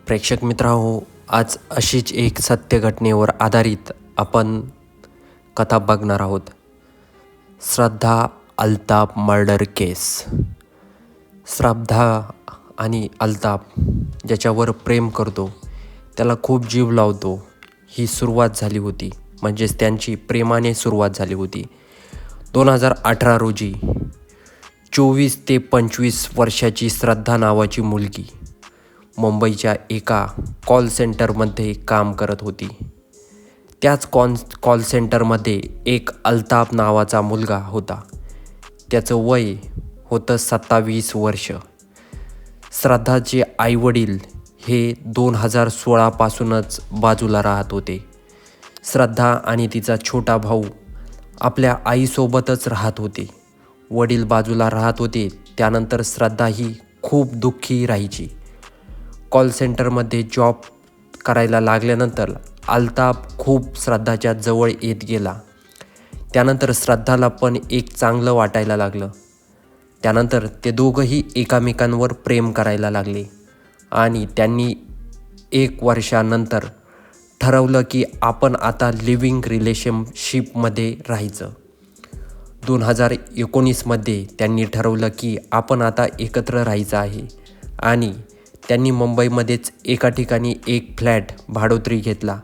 प्रेक्षक मित्रांनो, आज अशीच एक सत्य घटनेवर आधारित आपण कथा बघणार आहोत. श्रद्धा अल्ताफ मर्डर केस. श्रद्धा आणि अल्ताफ ज्याच्यावर प्रेम करतो त्याला खूप जीव लावतो ही सुरुवात झाली होती. म्हणजेच त्यांची प्रेमाने सुरुवात झाली होती. 2018 रोजी 24 ते 25 वर्षाची श्रद्धा नावाची मुलगी मुंबईच्या एका कॉल सेंटरमध्ये काम करत होती. त्याच कॉल सेंटरमध्ये एक अल्ताफ नावाचा मुलगा होता. त्याचं वय होतं 27 वर्ष. श्रद्धाचे आईवडील हे 2016 पासूनच बाजूला राहत होते. श्रद्धा आणि तिचा छोटा भाऊ आपल्या आईसोबतच राहत होते. वडील बाजूला राहत होते. त्यानंतर श्रद्धा ही खूप दुःखी राहायची. कॉल सेंटरमध्ये जॉब करायला लागल्यानंतर अल्ताफ खूप श्रद्धाच्या जवळ येत गेला. त्यानंतर श्रद्धाला पण एक चांगलं वाटायला लागलं. त्यानंतर ते दोघंही एकमेकांवर प्रेम करायला लागले आणि त्यांनी 1 वर्षानंतर ठरवलं की आपण आता लिव्हिंग रिलेशनशिपमध्ये राहायचं. 2019मध्ये त्यांनी ठरवलं की आपण आता एकत्र राहायचं आहे आणि त्यांनी मुंबईमध्येच एका ठिकाणी एक फ्लॅट भाडोत्री घेतला.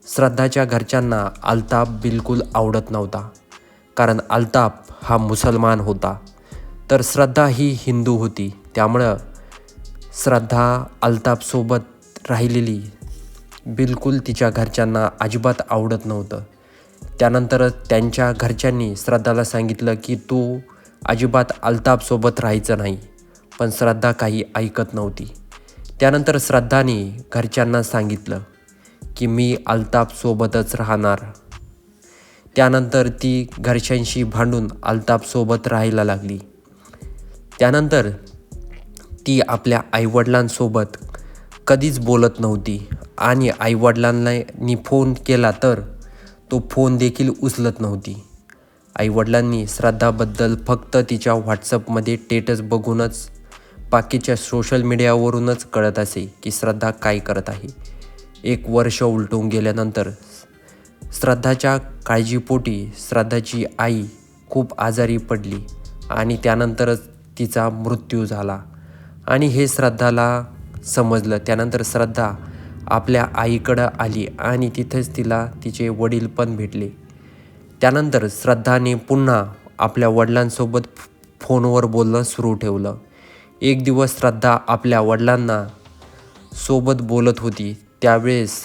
श्रद्धाच्या घरच्यांना अल्ताफ बिलकुल आवडत नव्हता, कारण अल्ताफ हा मुसलमान होता तर श्रद्धा ही हिंदू होती. त्यामुळं श्रद्धा अल्ताफसोबत राहिलेली बिलकुल तिच्या घरच्यांना अजिबात आवडत नव्हतं. त्यानंतर त्यांच्या घरच्यांनी श्रद्धाला सांगितलं की तू अजिबात अल्ताफसोबत राहायचं नाही, पण श्रद्धा काही ऐकत नव्हती. त्यानंतर श्रद्धाने घरच्यांना सांगितलं की मी अल्ताफसोबतच राहणार. त्यानंतर ती घरच्यांशी भांडून अल्ताफसोबत राहायला लागली. त्यानंतर ती आपल्या आईवडिलांसोबत कधीच बोलत नव्हती आणि आईवडिलांनी फोन केला तर तो फोन देखील उचलत नव्हती. आईवडिलांनी श्रद्धाबद्दल फक्त तिच्या व्हॉट्सअपमध्ये स्टेटस बघूनच बाकीच्या सोशल मीडियावरूनच कळत असे की श्रद्धा काय करत आहे. 1 वर्ष उलटून गेल्यानंतर श्रद्धाच्या काळजीपोटी श्रद्धाची आई खूप आजारी पडली आणि त्यानंतरच तिचा मृत्यू झाला आणि हे श्रद्धाला समजलं. त्यानंतर श्रद्धा आपल्या आईकडं आली आणि तिथेच तिला तिचे वडील पण भेटले. त्यानंतर श्रद्धाने पुन्हा आपल्या वडिलांसोबत फोनवर बोलणं सुरू ठेवलं. एक दिवस श्रद्धा आपल्या वडिलांना सोबत बोलत होती. त्यावेळेस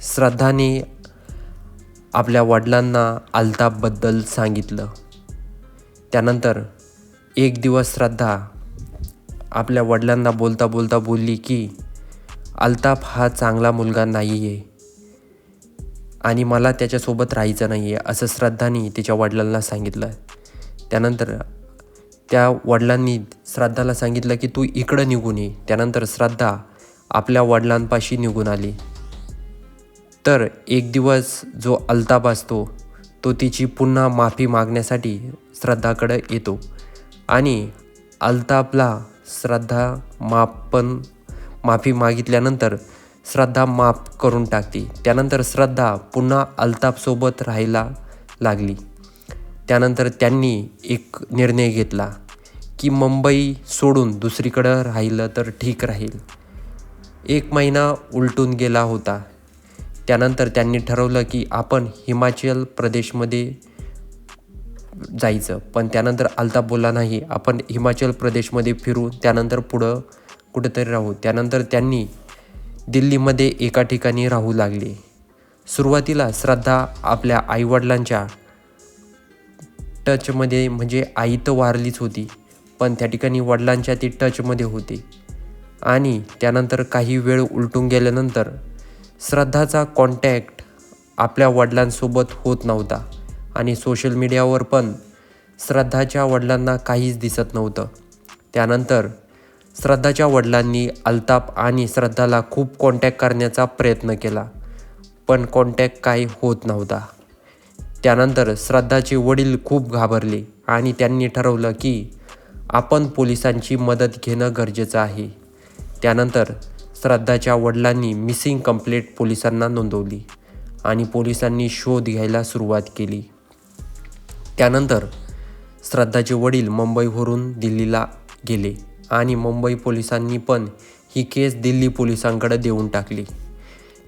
श्रद्धाने आपल्या वडिलांना अल्ताफबद्दल सांगितलं. त्यानंतर एक दिवस श्रद्धा आपल्या वडिलांना बोलता बोलता बोलली की अल्ताफ हा चांगला मुलगा नाही आहे आणि मला त्याच्यासोबत राहायचं नाही आहे, असं श्रद्धाने तिच्या वडिलांना सांगितलं. त्यानंतर त्या वडिलांनी श्रद्धाला सांगितलं की तू इकडं निघून ये. त्यानंतर श्रद्धा आपल्या वडिलांपाशी निघून आली. तर एक दिवस जो अल्ताफ असतो तो तिची पुन्हा माफी मागण्यासाठी श्रद्धाकडे येतो आणि अल्ताफला श्रद्धा माफी मागितल्यानंतर श्रद्धा माफ करून टाकते. त्यानंतर श्रद्धा पुन्हा अल्ताफसोबत राहायला लागली. त्यानंतर त्यांनी एक निर्णय घेतला की मुंबई सोडून दुसरीकडं राहिलं तर ठीक राहील. 1 महिना उलटून गेला होता. त्यानंतर त्यांनी ठरवलं की आपण हिमाचल प्रदेशमध्ये जायचं. पण त्यानंतर अल्ताफ बोलला नाही, आपण हिमाचल प्रदेशमध्ये फिरू, त्यानंतर पुढं कुठेतरी राहू. त्यानंतर त्यांनी दिल्लीमध्ये एका ठिकाणी राहू लागले. सुरुवातीला श्रद्धा आपल्या आईवडिलांच्या टचमध्ये, म्हणजे आई तर वारलीच होती पण त्या ठिकाणी वडिलांच्या ती टचमध्ये होते. आणि त्यानंतर काही वेळ उलटून गेल्यानंतर श्रद्धाचा कॉन्टॅक्ट आपल्या वडिलांसोबत होत नव्हता आणि सोशल मीडियावर पण श्रद्धाच्या वडिलांना काहीच दिसत नव्हतं. त्यानंतर श्रद्धाच्या वडिलांनी अल्ताफ आणि श्रद्धाला खूप कॉन्टॅक्ट करण्याचा प्रयत्न केला पण कॉन्टॅक्ट काही होत नव्हता. त्यानंतर श्रद्धाचे वडील खूप घाबरले आणि त्यांनी ठरवलं की आपण पोलिसांची मदत घेणं गरजेचं आहे. त्यानंतर श्रद्धाच्या वडिलांनी मिसिंग कंप्लेंट पोलिसांना नोंदवली आणि पोलिसांनी शोध घ्यायला सुरुवात केली. त्यानंतर श्रद्धाचे वडील मुंबईवरून दिल्लीला गेले आणि मुंबई पोलिसांनी पण ही केस दिल्ली पोलिसांकडे देऊन टाकली.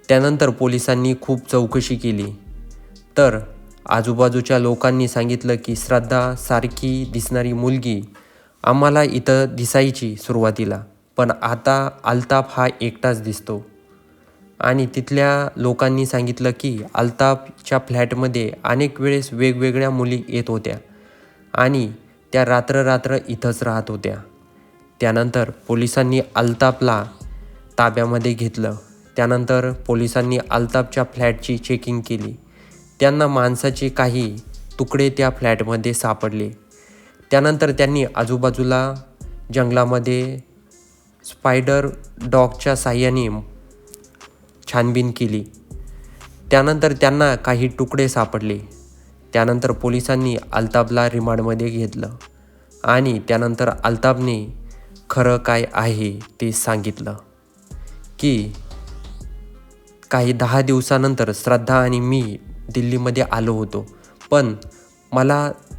त्यानंतर पोलिसांनी खूप चौकशी केली तर आजूबाजूच्या लोकांनी सांगितलं की श्रद्धा सारखी दिसणारी मुलगी आम्हाला इथं दिसायची सुरुवातीला, पण आता अल्ताफ हा एकटाच दिसतो. आणि तिथल्या लोकांनी सांगितलं की अल्ताफच्या फ्लॅटमध्ये अनेक वेळेस वेगवेगळ्या मुली येत होत्या आणि त्या रात्र इथंच राहत होत्या. त्यानंतर पोलिसांनी अल्ताफला ताब्यामध्ये घेतलं. त्यानंतर पोलिसांनी अल्ताफच्या फ्लॅटची चेकिंग केली. त्यांना मांसाचे काही तुकडे त्या फ्लॅटमध्ये सापडले. त्यानंतर त्यांनी आजूबाजूला जंगलामध्ये स्पायडर डॉगच्या साहाय्याने छानबीन केली. त्यानंतर त्यांना काही तुकडे सापडले. त्यानंतर पोलिसांनी अल्ताफला रिमांडमध्ये घेतलं आणि त्यानंतर अल्ताफने खरं काय आहे ते सांगितलं की काही 10 दिवसानंतर श्रद्धा आणि मी दिल्लीमध्ये आलो होतो, पण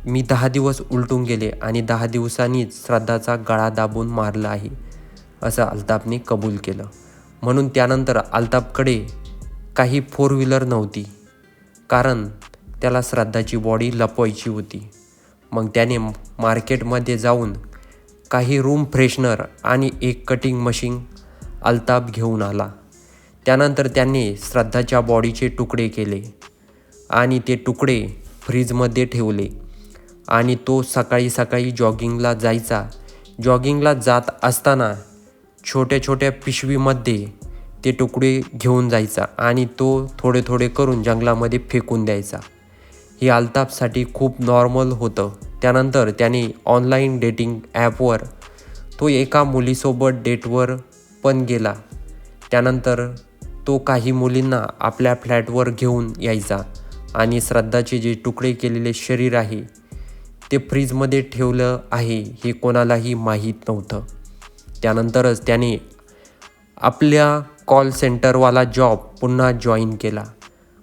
मी 10 दिवस उलटून गेले आणि 10 दिवसांनीच श्रद्धाचा गळा दाबून मारला आहे, असं अल्ताफने कबूल केलं. म्हणून त्यानंतर अल्ताफकडे काही 4 व्हीलर नव्हती, कारण त्याला श्रद्धाची बॉडी लपवायची होती. मग त्याने मार्केटमध्ये जाऊन काही रूम फ्रेशनर आणि एक कटिंग मशीन अल्ताफ घेऊन आला. त्यानंतर त्याने श्रद्धाच्या बॉडीचे तुकडे केले आणि ते तुकडे फ्रीजमध्ये ठेवले आणि तो सकाळी जॉगिंगला जायचा. जॉगिंगला जात असताना छोट्या पिशवीमध्ये ते तुकडे घेऊन जायचा आणि तो थोडे करून जंगलामध्ये फेकून द्यायचा. हे अल्ताफसाठी खूप नॉर्मल होतं. त्यानंतर त्याने ऑनलाईन डेटिंग ॲपवर तो एका मुलीसोबत डेटवर पण गेला. त्यानंतर तो काही मुलींना आपल्या फ्लॅटवर घेऊन यायचा आणि श्रद्धाचे जे तुकडे केलेले शरीर आहे ते फ्रीजमध्ये ठेवलं आहे हे कोणालाही माहीत नव्हतं. त्यानंतरच त्याने आपल्या कॉल सेंटरवाला जॉब पुन्हा जॉईन केला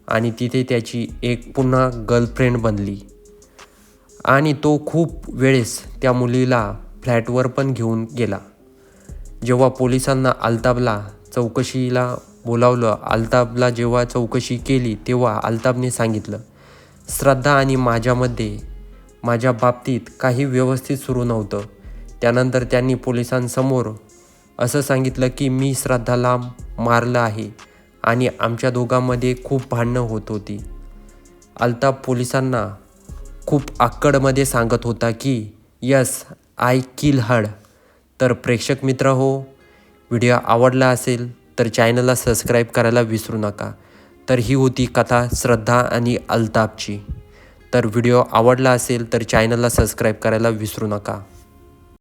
आणि तिथे त्याची एक पुन्हा गर्लफ्रेंड बनली आणि तो खूप वेळेस त्या मुलीला फ्लॅटवर पण घेऊन गेला. जेव्हा पोलिसांना अल्ताफला चौकशीला बोलावलं, अल्ताफला जेव्हा चौकशी केली तेव्हा अल्ताफने सांगितलं, श्रद्धा आणि माझ्या बाबतीत काही व्यवस्थित सुरू नव्हतं. त्यानंतर त्यांनी पोलिसांसमोर असं सांगितलं की मी श्रद्धाला मारलं आहे आणि आमच्या दोघांमध्ये खूप भांडणं होत होती. अल्ताफ पोलिसांना खूप आक्कडमध्ये सांगत होता की यस आय किल हर. तर प्रेक्षक मित्र हो, व्हिडिओ आवडला असेल तर चॅनलला सबस्क्राईब करायला विसरू नका. तर ही होती कथा श्रद्धा आणि अल्ताफची. तर व्हिडिओ आवडला असेल तर चॅनलला सबस्क्राईब करायला विसरू नका.